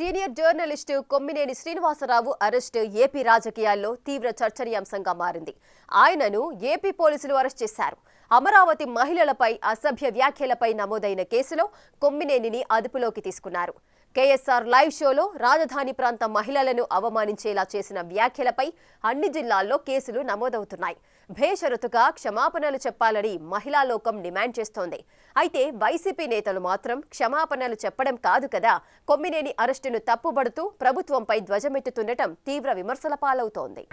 Senior journalist Kommineni Srinivasarao arrest AP రాజకీయాల్లో తీవ్ర చర్చనీయాంశంగా మారింది. ఆయనను ఏపీ పోలీసులు అరెస్ట్ చేశారు. అమరావతి మహిళలపై అసభ్య వ్యాఖ్యలపై నమోదైన కేసులో కొమ్మినేనిని అదుపులోకి తీసుకున్నారు. కేఎస్ఆర్ లైవ్ షోలో రాజధాని ప్రాంత మహిళలను అవమానించేలా చేసిన వ్యాఖ్యలపై అన్ని జిల్లాల్లో కేసులు నమోదవుతున్నాయి. భేషరతుగా క్షమాపణలు చెప్పాలని మహిళా లోకం డిమాండ్ చేస్తోంది. అయితే వైసీపీ నేతలు మాత్రం క్షమాపణలు చెప్పడం కాదు కదా, కొమ్మినేని అరెస్టును తప్పుబడుతూ ప్రభుత్వంపై ధ్వజమెత్తుతుండటం తీవ్ర విమర్శల పాలవుతోంది.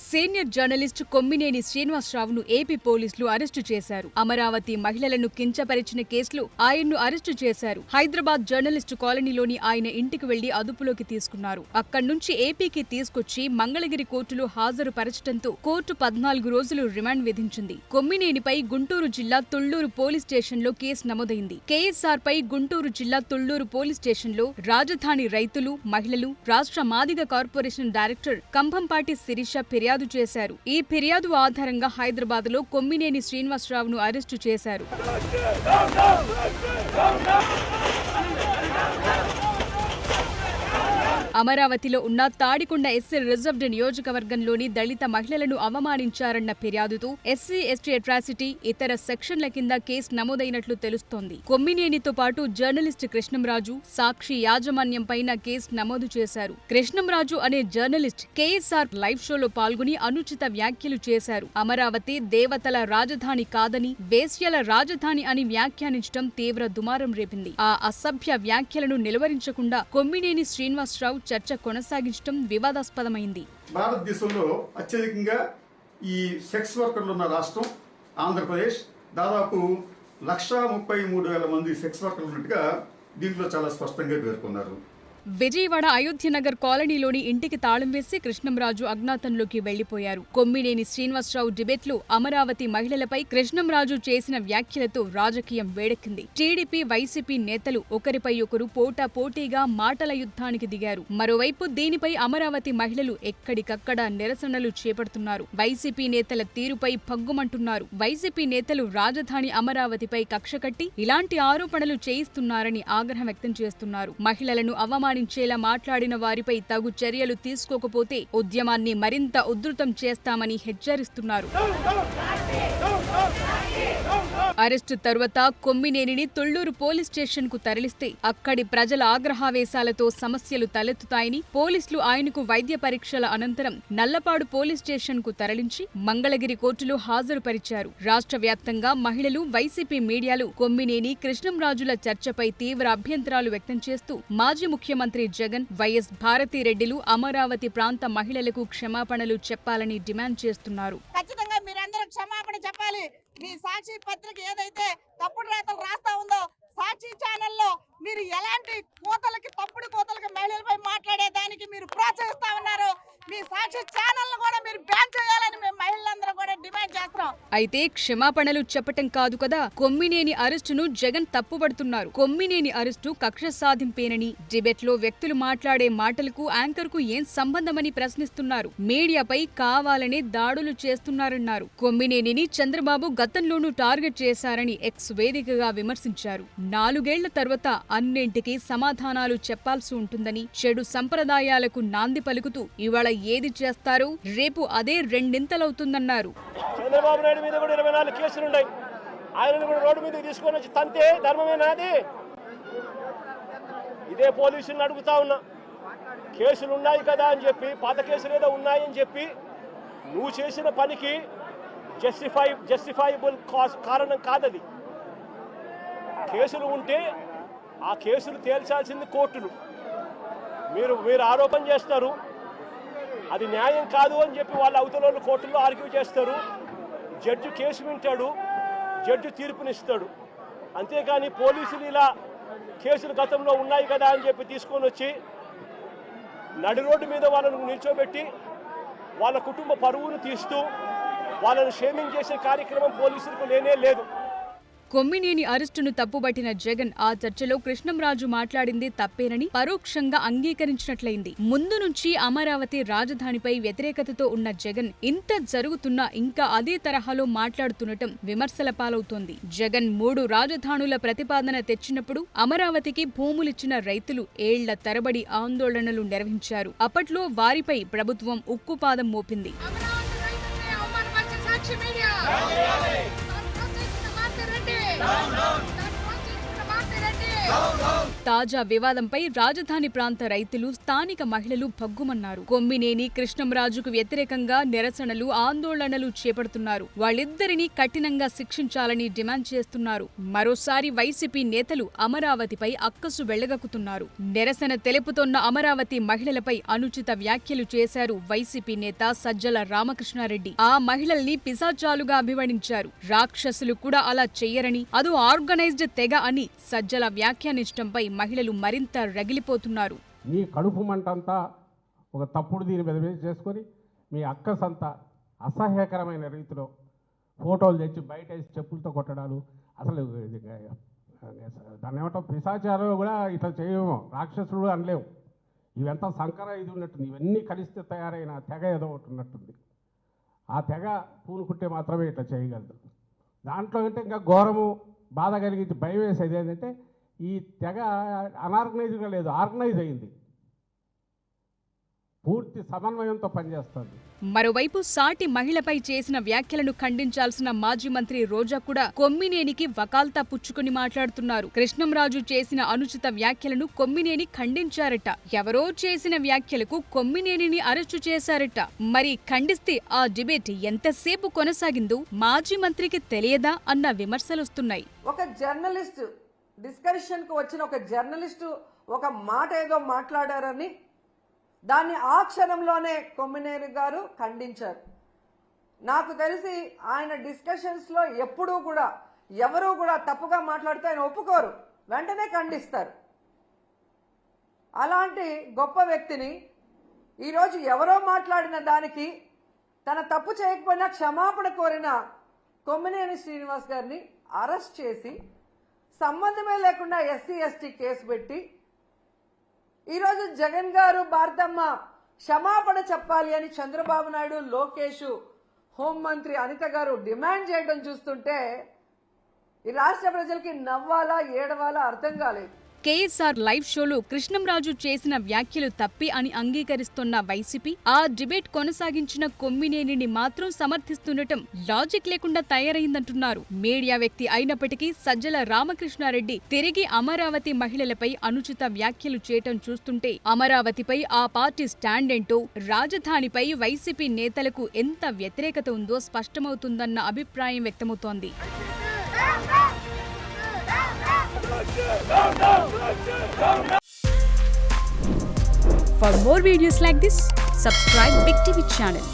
సీనియర్ జర్నలిస్టు కొమ్మినేని శ్రీనివాసరావును ఏపీ పోలీసులు అరెస్టు చేశారు. అమరావతి మహిళలను కించపరిచిన కేసులో ఆయన్ను అరెస్టు చేశారు. హైదరాబాద్ జర్నలిస్టు కాలనీలోని ఆయన ఇంటికి వెళ్లి అదుపులోకి తీసుకున్నారు. అక్కడి నుంచి ఏపీకి తీసుకొచ్చి మంగళగిరి కోర్టులో హాజరుపరచడంతో కోర్టు 14 రోజులు రిమాండ్ విధించింది. కొమ్మినేనిపై గుంటూరు జిల్లా తుళ్లూరు పోలీస్ స్టేషన్లో కేసు నమోదైంది. కేఎస్ఆర్ పై గుంటూరు జిల్లా తుళ్లూరు పోలీస్ స్టేషన్లో రాజధాని రైతులు, మహిళలు, రాష్ట్ర మాదిగ కార్పొరేషన్ డైరెక్టర్ కంభంపాటి శిరీష ఫిర్యాదు చేశారు. ఈ ఫిర్యాదు ఆధారంగా హైదరాబాద్ లో కొమ్మినేని శ్రీనివాసరావును అరెస్టు చేశారు. అమరావతిలో ఉన్న తాడికొండ ఎస్సీ రిజర్వ్డ్ నియోజకవర్గంలోని దళిత మహిళలను అవమానించారన్న ఫిర్యాదుతో ఎస్సీ ఎస్టీ అట్రాసిటీ ఇతర సెక్షన్ల కింద కేసు నమోదైనట్లు తెలుస్తోంది. కొమ్మినేనితో పాటు జర్నలిస్ట్ కృష్ణంరాజు, సాక్షి యాజమాన్యం పైన కేసు నమోదు చేశారు. కృష్ణంరాజు అనే జర్నలిస్ట్ కేఎస్ఆర్ లైవ్ షోలో పాల్గొని అనుచిత వ్యాఖ్యలు చేశారు. అమరావతి దేవతల రాజధాని కాదని, వేశ్యల రాజధాని అని వ్యాఖ్యానించడం తీవ్ర దుమారం రేపింది. ఆ అసభ్య వ్యాఖ్యలను నిలువరించకుండా కొమ్మినేని శ్రీనివాసరావు చర్చ కొనసాగించడం వివాదాస్పదమైంది. భారతదేశంలో అత్యధికంగా ఈ సెక్స్ వర్కర్లు ఉన్న రాష్ట్రం ఆంధ్రప్రదేశ్. దాదాపు 1,33,000 మంది సెక్స్ వర్కర్లు ఉన్నట్టుగా దీంట్లో చాలా స్పష్టంగా పేర్కొన్నారు. విజయవాడ అయోధ్యనగర్ కాలనీలోని ఇంటికి తాళం వేసి కృష్ణంరాజు అజ్ఞాతంలోకి వెళ్లిపోయారు. కొమ్మినేని శ్రీనివాసరావు డిబేట్లో అమరావతి మహిళలపై కృష్ణంరాజు చేసిన వ్యాఖ్యలతో రాజకీయం వేడెక్కింది. టీడీపీ, వైసీపీ నేతలు ఒకరిపై ఒకరు పోటాపోటీగా మాటల యుద్ధానికి దిగారు. మరోవైపు దీనిపై అమరావతి మహిళలు ఎక్కడికక్కడ నిరసనలు చేపడుతున్నారు. వైసీపీ నేతల తీరుపై భగ్గుమంటున్నారు. వైసీపీ నేతలు రాజధాని అమరావతిపై కక్ష కట్టి ఇలాంటి ఆరోపణలు చేయిస్తున్నారని ఆగ్రహం వ్యక్తం చేస్తున్నారు. మహిళలను అవమానించేలా మాట్లాడిన వారిపై తగు చర్యలు తీసుకోకపోతే ఉద్యమాన్ని మరింత ఉధృతం చేస్తామని హెచ్చరిస్తున్నారు. అరెస్టు తరువాత కొమ్మినేనిని తుళ్లూరు పోలీస్ స్టేషన్ కు తరలిస్తే అక్కడి ప్రజల ఆగ్రహావేశాలతో సమస్యలు తలెత్తుతాయని పోలీసులు ఆయనకు వైద్య పరీక్షల అనంతరం నల్లపాడు పోలీస్ స్టేషన్ కు తరలించి మంగళగిరి కోర్టులో హాజరుపరిచారు. రాష్ట్ర వ్యాప్తంగా మహిళలు, వైసీపీ మీడియాలు కొమ్మినేని, కృష్ణంరాజుల చర్చపై తీవ్ర అభ్యంతరాలు వ్యక్తం చేస్తూ మాజీ ముఖ్యమంత్రి జగన్, వైఎస్ భారతిరెడ్డిలు అమరావతి ప్రాంత మహిళలకు క్షమాపణలు చెప్పాలని డిమాండ్ చేస్తున్నారు. మీ సాక్షి పత్రిక ఏదైతే తప్పుడు రాతలు రాస్తా ఉందో, సాక్షి ఛానల్లో మీరు ఎలాంటి కోతలకి, తప్పుడు కోతలకి మహిళలపై మాట్లాడేదానికి మీరు ప్రోత్సహిస్తా ఉన్నారు. మీ సాక్షి ఛానల్ కూడా మీరు బ్యాన్ చేయాలని మేము మహిళలందరూ కూడా డిమాండ్ చేస్తున్నాం. అయితే క్షమాపణలు చెప్పటం కాదు కదా, కొమ్మినేని అరెస్టును జగన్ తప్పుపడుతున్నారు. కొమ్మినేని అరెస్టు కక్ష సాధింపేనని, డిబేట్ లో వ్యక్తులు మాట్లాడే మాటలకు యాంకర్ కు ఏం సంబంధమని ప్రశ్నిస్తున్నారు. మీడియాపై కావాలనే దాడులు చేస్తున్నారన్నారు. కొమ్మినేనిని చంద్రబాబు గతంలోనూ టార్గెట్ చేశారని ఎక్స్ వేదికగా విమర్శించారు. 4 ఏళ్ల తర్వాత అన్నింటికీ సమాధానాలు చెప్పాల్సి ఉంటుందని, చెడు సంప్రదాయాలకు నాంది పలుకుతూ ఇవాళ ఏది చేస్తారో రేపు అదే రెండింతలవుతుందన్నారు. చంద్రబాబు నాయుడు మీద కూడా 24 కేసులున్నాయి. ఆయనను కూడా రోడ్డు మీదకి తీసుకొని వచ్చి తంతే ధర్మమేనాది? ఇదే పోలీసులను అడుగుతా ఉన్నా. కేసులు ఉన్నాయి కదా అని చెప్పి, పాత కేసులు ఏదో ఉన్నాయని చెప్పి నువ్వు చేసిన పనికి జస్టిఫైబుల్ కారణం కాదది. కేసులు ఉంటే ఆ కేసులు తేల్చాల్సింది కోర్టులు. మీరు ఆరోపణ చేస్తారు, అది న్యాయం కాదు అని చెప్పి వాళ్ళ అవతల కోర్టుల్లో ఆర్గ్యూ చేస్తారు. జడ్జి కేసు వింటాడు, జడ్జి తీర్పునిస్తాడు. అంతేకాని పోలీసులు ఇలా కేసులు గతంలో ఉన్నాయి కదా అని చెప్పి తీసుకొని వచ్చి నడి రోడ్డు మీద వాళ్ళను నిల్చోబెట్టి వాళ్ళ కుటుంబ పరువును తీస్తూ వాళ్ళను షేమింగ్ చేసే కార్యక్రమం పోలీసులకు లేనే లేదు. కొమ్మినేని అరెస్టును తప్పుబట్టిన జగన్ ఆ చర్చలో కృష్ణంరాజు మాట్లాడింది తప్పేనని పరోక్షంగా అంగీకరించినట్లయింది. ముందు నుంచి అమరావతి రాజధానిపై వ్యతిరేకతతో ఉన్న జగన్ ఇంత జరుగుతున్నా ఇంకా అదే తరహాలో మాట్లాడుతుండటం విమర్శల పాలవుతోంది. జగన్ 3 రాజధానుల ప్రతిపాదన తెచ్చినప్పుడు అమరావతికి భూములిచ్చిన రైతులు ఏళ్ల తరబడి ఆందోళనలు నిర్వహించారు. అప్పట్లో వారిపై ప్రభుత్వం ఉక్కుపాదం మోపింది. తాజా వివాదంపై రాజధాని ప్రాంత రైతులు, స్థానిక మహిళలు భగ్గుమన్నారు. కొమ్మినేని కృష్ణంరాజుకు వ్యతిరేకంగా నిరసనలు, ఆందోళనలు చేపడుతున్నారు. వాళ్ళిద్దరినీ కఠినంగా శిక్షించాలని డిమాండ్ చేస్తున్నారు. మరోసారి వైసీపీ నేతలు అమరావతిపై అక్కసు వెళ్లగక్కుతున్నారు. నిరసన తెలుపుతోన్న అమరావతి మహిళలపై అనుచిత వ్యాఖ్యలు చేశారు వైసీపీ నేత సజ్జల రామకృష్ణారెడ్డి. ఆ మహిళల్ని పిశాచాలుగా అభివర్ణించారు. రాక్షసులు కూడా అలా చెయ్యరని, అదో ఆర్గనైజ్డ్ తెగ అని సజ్జల వ్యాఖ్యానించడంపై మహిళలు మరింత రగిలిపోతున్నారు. మీ కడుపు మంటంతా ఒక తప్పుడు దీని మీద చేసుకొని మీ అక్కసంతా అసహ్యకరమైన రీతిలో ఫోటోలు తెచ్చి బయట వేసి చెప్పులతో కొట్టడాలు, అసలు దాన్ని ఏమంటాం, పిశాచాలు కూడా ఇట్లా చేయము, రాక్షసుడు అనలేము. ఇవంతా సంకర ఇది ఉన్నట్టుంది. ఇవన్నీ కలిస్తే తయారైన తెగ ఏదో ఒకటి ఉన్నట్టుంది. ఆ తెగ పూనుకుంటే మాత్రమే ఇట్లా చేయగలదు. దాంట్లో అంటే ఇంకా ఘోరము, బాధ కలిగించి భయం వేసేది ఏంటంటే ఈ తెగ అనార్గనైజ్గా లేదు, ఆర్గనైజ్ అయింది, పూర్తి సమన్వయంతో పనిచేస్తుంది. మరోవైపు సాటి మహిళపై చేసిన వ్యాఖ్యలను ఖండించాల్సిన మాజీ మంత్రి రోజా కూడా కొమ్మినేనికి వకాల్తా పుచ్చుకుని మాట్లాడుతున్నారు. కృష్ణంరాజు చేసిన అనుచిత వ్యాఖ్యలను కొమ్మినేని ఖండించారట. ఎవరో చేసిన వ్యాఖ్యలకు కొమ్మినేనిని అరెస్టు చేశారట. మరి ఖండిస్తే ఆ డిబేట్ ఎంతసేపు కొనసాగిందో మాజీ మంత్రికి తెలియదా అన్న విమర్శలొస్తున్నాయి. ఒక జర్నలిస్ట్ డిస్కషన్కు వచ్చిన ఒక జర్నలిస్టు ఒక మాట ఏదో మాట్లాడారని దాన్ని ఆ క్షణంలోనే కొమ్మినేని గారు ఖండించారు. నాకు తెలిసి ఆయన డిస్కషన్స్లో ఎప్పుడూ కూడా ఎవరూ కూడా తప్పుగా మాట్లాడితే ఆయన ఒప్పుకోరు, వెంటనే ఖండిస్తారు. అలాంటి గొప్ప వ్యక్తిని ఈరోజు ఎవరో మాట్లాడిన దానికి తన తప్పు చేయకపోయినా క్షమాపణ కోరిన కొమ్మినేని శ్రీనివాస్ గారిని అరెస్ట్ చేసి సంబంధమే లేకుండా ఎస్సీ ఎస్టీ కేసు పెట్టి ఈరోజు జగన్ గారు, భారతమ్మ క్షమాపణ చెప్పాలి అని చంద్రబాబు నాయుడు, లోకేష్, హోంమంత్రి అనిత గారు డిమాండ్ చేయడం చూస్తుంటే ఈ రాష్ట్ర ప్రజలకి నవ్వాలా ఏడవాలా అర్థం కాలేదు. కేఎస్ఆర్ లైవ్ షోలో కృష్ణంరాజు చేసిన వ్యాఖ్యలు తప్పి అని అంగీకరిస్తున్న వైసీపీ ఆ డిబేట్ కొనసాగించిన కొమ్మినేనిని మాత్రం సమర్థిస్తుండటం లాజిక్ లేకుండా తయారైందంటున్నారు. మీడియా వ్యక్తి అయినప్పటికీ సజ్జల రామకృష్ణారెడ్డి తిరిగి అమరావతి మహిళలపై అనుచిత వ్యాఖ్యలు చేయటం చూస్తుంటే అమరావతిపై ఆ పార్టీ స్టాండ్ ఏంటో, రాజధానిపై వైసీపీ నేతలకు ఎంత వ్యతిరేకత ఉందో స్పష్టమవుతుందన్న అభిప్రాయం వ్యక్తమవుతోంది. For more videos like this, subscribe Big TV channel.